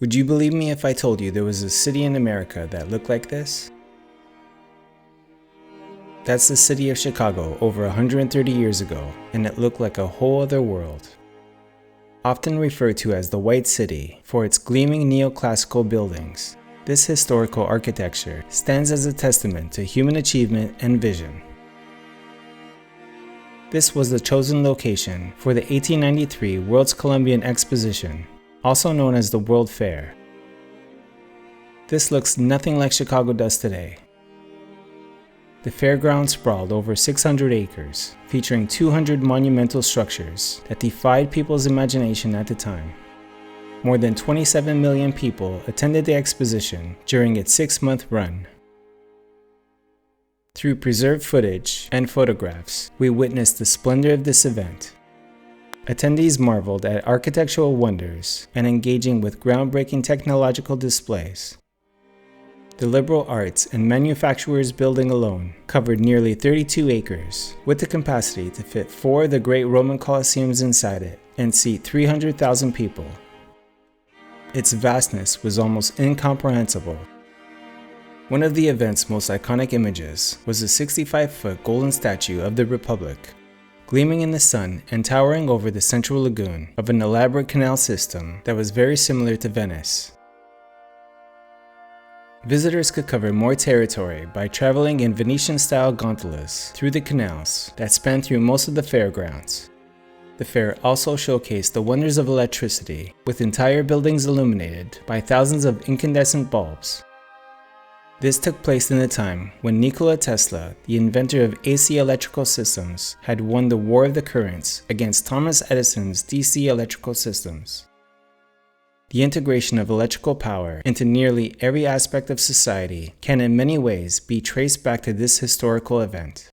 Would you believe me if I told you there was a city in America that looked like this? That's the city of Chicago over 130 years ago, and it looked like a whole other world. Often referred to as the White City for its gleaming neoclassical buildings, this historical architecture stands as a testament to human achievement and vision. This was the chosen location for the 1893 World's Columbian Exposition, also known as the World Fair. This looks nothing like Chicago does today. The fairground sprawled over 600 acres, featuring 200 monumental structures that defied people's imagination at the time. More than 27 million people attended the exposition during its 6-month run. Through preserved footage and photographs, we witnessed the splendor of this event. Attendees marveled at architectural wonders and engaging with groundbreaking technological displays. The liberal arts and manufacturers building alone covered nearly 32 acres, with the capacity to fit 4 of the great Roman Colosseums inside it and seat 300,000 people. Its vastness was almost incomprehensible. One of the event's most iconic images was the 65-foot golden statue of the Republic, gleaming in the sun and towering over the central lagoon of an elaborate canal system that was very similar to Venice. Visitors could cover more territory by traveling in Venetian-style gondolas through the canals that span through most of the fairgrounds. The fair also showcased the wonders of electricity, with entire buildings illuminated by thousands of incandescent bulbs. This took place in a time when Nikola Tesla, the inventor of AC electrical systems, had won the War of the Currents against Thomas Edison's DC electrical systems. The integration of electrical power into nearly every aspect of society can in many ways be traced back to this historical event.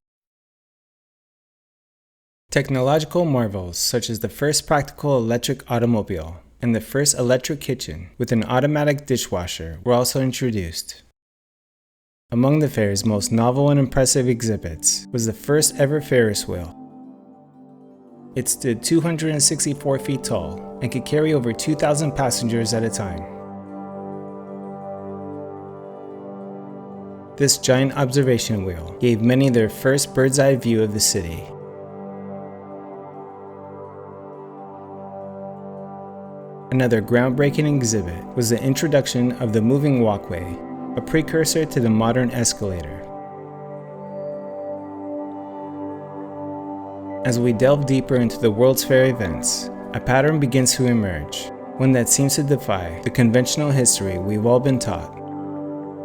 Technological marvels such as the first practical electric automobile and the first electric kitchen with an automatic dishwasher were also introduced. Among the fair's most novel and impressive exhibits was the first ever Ferris wheel. It stood 264 feet tall and could carry over 2,000 passengers at a time. This giant observation wheel gave many their first bird's-eye view of the city. Another groundbreaking exhibit was the introduction of the moving walkway, a precursor to the modern escalator. As we delve deeper into the World's Fair events, a pattern begins to emerge, one that seems to defy the conventional history we've all been taught.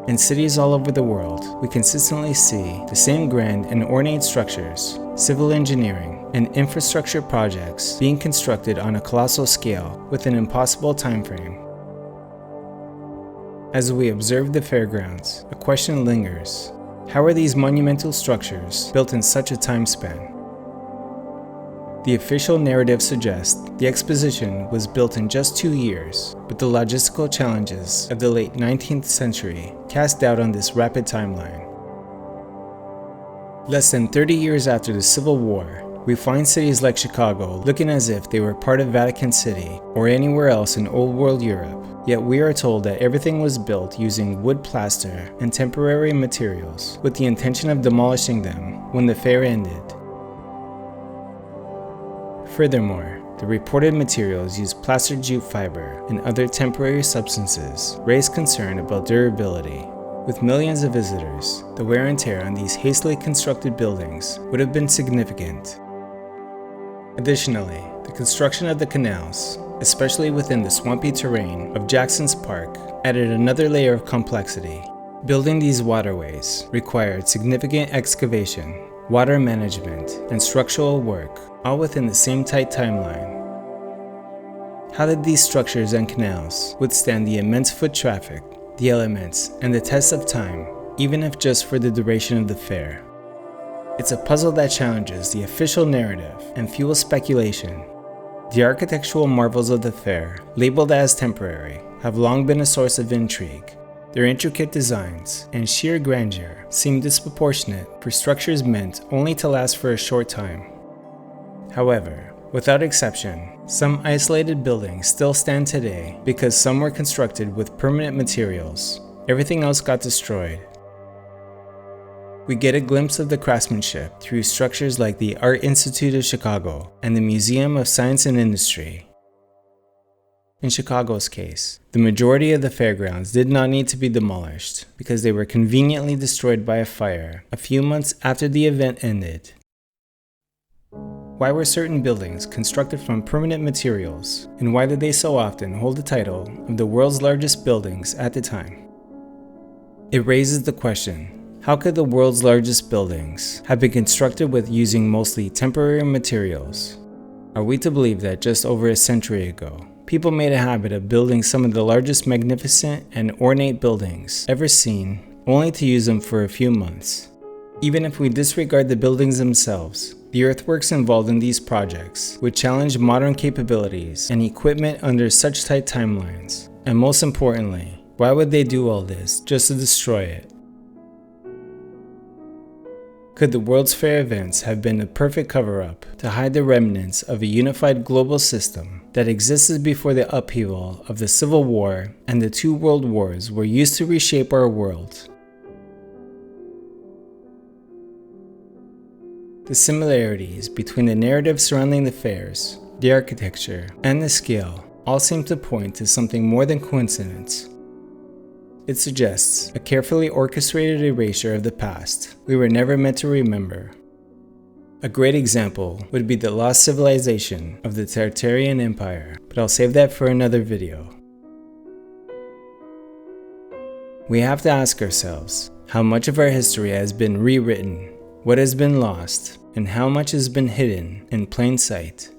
In cities all over the world, we consistently see the same grand and ornate structures, civil engineering, and infrastructure projects being constructed on a colossal scale with an impossible time frame. As we observe the fairgrounds, a question lingers: how are these monumental structures built in such a time span? The official narrative suggests the exposition was built in just 2 years, but the logistical challenges of the late 19th century cast doubt on this rapid timeline. Less than 30 years after the Civil War, we find cities like Chicago looking as if they were part of Vatican City or anywhere else in Old World Europe, yet we are told that everything was built using wood plaster and temporary materials with the intention of demolishing them when the fair ended. Furthermore, the reported materials used plaster jute fiber and other temporary substances raised concern about durability. With millions of visitors, the wear and tear on these hastily constructed buildings would have been significant. Additionally, the construction of the canals, especially within the swampy terrain of Jackson's Park, added another layer of complexity. Building these waterways required significant excavation, water management, and structural work, all within the same tight timeline. How did these structures and canals withstand the immense foot traffic, the elements, and the test of time, even if just for the duration of the fair? It's a puzzle that challenges the official narrative and fuels speculation. The architectural marvels of the fair, labeled as temporary, have long been a source of intrigue. Their intricate designs and sheer grandeur seem disproportionate for structures meant only to last for a short time. However, without exception, Some isolated buildings still stand today because some were constructed with permanent materials. Everything else got destroyed. We get a glimpse of the craftsmanship through structures like the Art Institute of Chicago and the Museum of Science and Industry. In Chicago's case, the majority of the fairgrounds did not need to be demolished because they were conveniently destroyed by a fire a few months after the event ended. Why were certain buildings constructed from permanent materials, and why did they so often hold the title of the world's largest buildings at the time? It raises the question, how could the world's largest buildings have been constructed with using mostly temporary materials? Are we to believe that just over a century ago, people made a habit of building some of the largest magnificent and ornate buildings ever seen, only to use them for a few months? Even if we disregard the buildings themselves, the earthworks involved in these projects would challenge modern capabilities and equipment under such tight timelines. And most importantly, why would they do all this just to destroy it? Could the World's Fair events have been a perfect cover-up to hide the remnants of a unified global system that existed before the upheaval of the Civil War and the two world wars were used to reshape our world? The similarities between the narrative surrounding the fairs, the architecture, and the scale all seem to point to something more than coincidence. It suggests a carefully orchestrated erasure of the past we were never meant to remember. A great example would be the lost civilization of the Tartarian Empire, but I'll save that for another video. We have to ask ourselves, how much of our history has been rewritten, what has been lost, and how much has been hidden in plain sight?